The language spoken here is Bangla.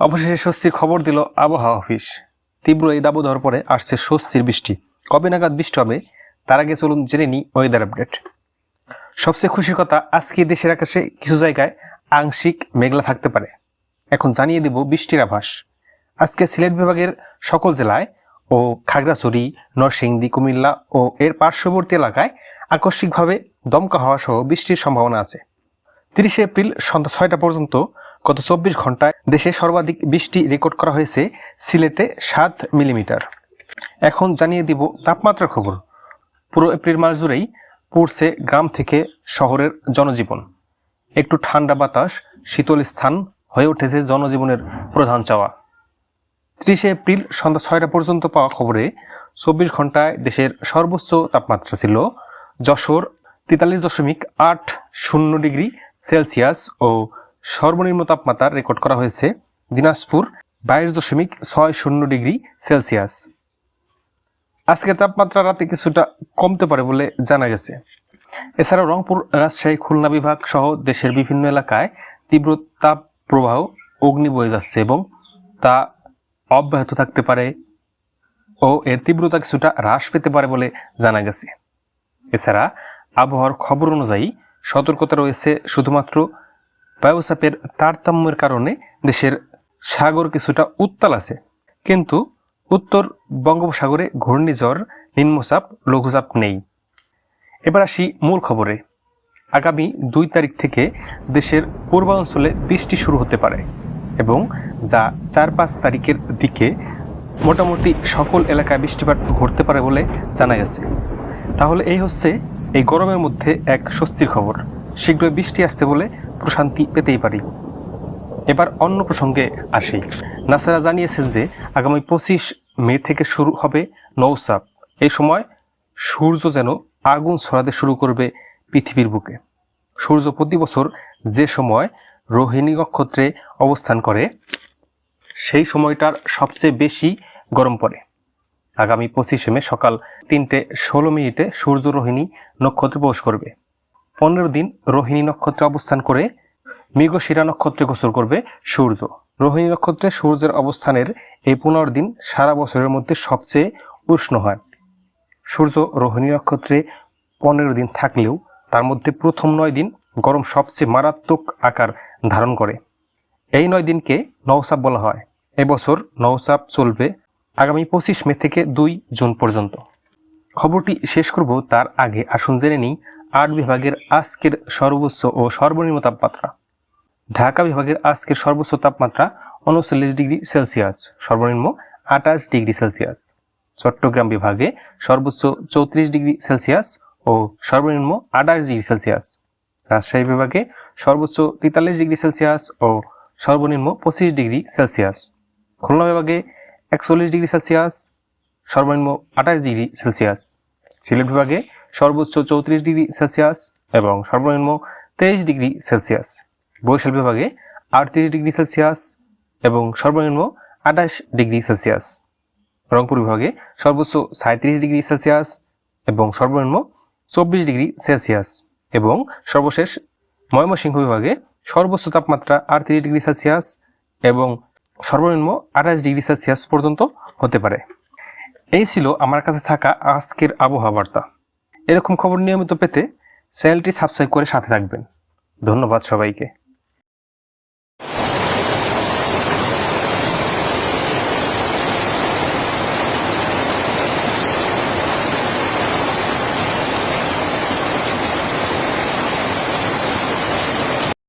অবশেষে স্বস্তির খবর দিল আবহাওয়া অফিস। তীব্র এই দাবদাহর পরে আসছে স্বস্তির বৃষ্টি। কবে নাগাদ বৃষ্টি হবে তার আগে চলুন জেনে নিই ওয়েদার আপডেট। সবচেয়ে খুশির কথা, আজকে দেশের আকাশে কিছু জায়গায় আংশিক মেঘলা থাকতে পারে। এখন জানিয়ে দেব বৃষ্টির আভাস। আজকে সিলেট বিভাগের সকল জেলায় ও খাগড়াছড়ি, নরসিংদী, কুমিল্লা ও এর পার্শ্ববর্তী এলাকায় আকস্মিকভাবে দমকা হাওয়া সহ বৃষ্টির সম্ভাবনা আছে। 30 এপ্রিল সন্ধ্যা 6টা পর্যন্ত গত 24 ঘন্টায় দেশে সর্বাধিক বৃষ্টি রেকর্ড করা হয়েছে সিলেটে 7 মিলিমিটার। এখন জানিয়ে দিব তাপমাত্রার খবর। পুরো এপ্রিল মাস জুড়েই পড়ছে গ্রাম থেকে শহরের জনজীবন। একটু ঠান্ডা বাতাস, শীতল স্থান হয়ে উঠেছে জনজীবনের প্রধান চাওয়া। 30 এপ্রিল সন্ধ্যা 6টা পর্যন্ত পাওয়া খবরে 24 ঘন্টায় দেশের সর্বোচ্চ তাপমাত্রা ছিল যশোর 43.80 ডিগ্রি সেলসিয়াস ও সর্বনিম্ন তাপমাত্রা রেকর্ড করা হয়েছে দিনাজপুর 22.60 ডিগ্রি সেলসিয়াস। আজকে তাপমাত্রা রাতে কিছুটা কমতে পারে বলে জানা গেছে। এছাড়াও রংপুর, রাজশাহী, খুলনা বিভাগ সহ দেশের বিভিন্ন এলাকায় তীব্র তাপ প্রবাহ অগ্নি বয়ে যাচ্ছে এবং তা অব্যাহত থাকতে পারে ও এর তীব্রতা কিছুটা হ্রাস পেতে পারে বলে জানা গেছে। এছাড়া আবহাওয়ার খবর অনুযায়ী সতর্কতা রয়েছে শুধুমাত্র বায়ুচাপের তারতম্যের কারণে দেশের সাগর কিছুটা উত্তাল আছে, কিন্তু উত্তর বঙ্গোপসাগরে ঘূর্ণিঝড়, নিম্নচাপ, লঘুচাপ নেই। এবার আসি মূল খবরে। আগামী 2 তারিখ থেকে দেশের পূর্বাঞ্চলে বৃষ্টি শুরু হতে পারে এবং যা 4-5 তারিখের দিকে মোটামুটি সকল এলাকায় বৃষ্টিপাত ঘটতে পারে বলে জানা গেছে। তাহলে এই হচ্ছে এই গরমের মধ্যে এক স্বস্তির খবর। শীঘ্রই বৃষ্টি আসছে বলে প্রশান্তি পেতেই পারি। এবার অন্য প্রসঙ্গে আসি। নাসারা জানিয়েছেন যে আগামী 25 মে থেকে শুরু হবে নৌচাপ। এই সময় সূর্য যেন আগুন ছড়াতে শুরু করবে পৃথিবীর বুকে। সূর্য প্রতি বছর যে সময় রোহিণী নক্ষত্রে অবস্থান করে সেই সময়টার সবচেয়ে বেশি গরম পড়ে। আগামী 25 মে সকাল 3:16 সূর্য রোহিণী নক্ষত্রে প্রবেশ করবে। 15 দিন রোহিণী নক্ষত্রে অবস্থান করে মৃগশিরা নক্ষত্রে গোচর করবে সূর্য। রোহিণী নক্ষত্রে সূর্যের অবস্থানের এই 15 দিন সারা বছরের মধ্যে সবচেয়ে উষ্ণ হয়। সূর্য রোহিণী নক্ষত্রে 15 দিন থাকলেও তার মধ্যে প্রথম 9 দিন গরম সবচেয়ে মারাত্মক আকার ধারণ করে। এই 9 দিনকে নৌচাপ বলা হয়। এবছর নৌচাপ চলবে আগামী 25 মে থেকে 2 জুন পর্যন্ত। খবরটি শেষ করব তার আগে আসুন জেনে নিই 8 বিভাগের আজকের সর্বোচ্চ ও সর্বনিম্ন তাপমাত্রা। ঢাকা বিভাগের আজকের সর্বোচ্চ তাপমাত্রা 39 ডিগ্রি সেলসিয়াস, সর্বনিম্ন 28 ডিগ্রি সেলসিয়াস। চট্টগ্রাম বিভাগে সর্বোচ্চ 34 ডিগ্রি সেলসিয়াস ও সর্বনিম্ন 28 ডিগ্রি সেলসিয়াস। রাজশাহী বিভাগে সর্বোচ্চ 43 ডিগ্রি সেলসিয়াস ও সর্বনিম্ন 25 ডিগ্রি সেলসিয়াস। খুলনা বিভাগে 41 ডিগ্রি সেলসিয়াস, সর্বনিম্ন 28 ডিগ্রি সেলসিয়াস। সিলেট বিভাগে সর্বোচ্চ 34 ডিগ্রি সেলসিয়াস এবং সর্বনিম্ন 23 ডিগ্রি সেলসিয়াস। বরিশাল বিভাগে 38 ডিগ্রি সেলসিয়াস এবং সর্বনিম্ন 28 ডিগ্রি সেলসিয়াস। রংপুর বিভাগে সর্বোচ্চ 37 ডিগ্রি সেলসিয়াস এবং সর্বনিম্ন 24 ডিগ্রি সেলসিয়াস। এবং সর্বশেষ ময়মনসিংহ বিভাগে সর্বোচ্চ তাপমাত্রা 38 ডিগ্রি সেলসিয়াস এবং সর্বনিম্ন 28 ডিগ্রি সেলসিয়াস পর্যন্ত হতে পারে। এই ছিল আমার কাছে থাকা আজকের আবহাওয়া বার্তা। এরকম খবর নিয়মিত পেতে চ্যানেলটি সাবস্ক্রাইব করে সাথে থাকবেন। ধন্যবাদ সবাইকে।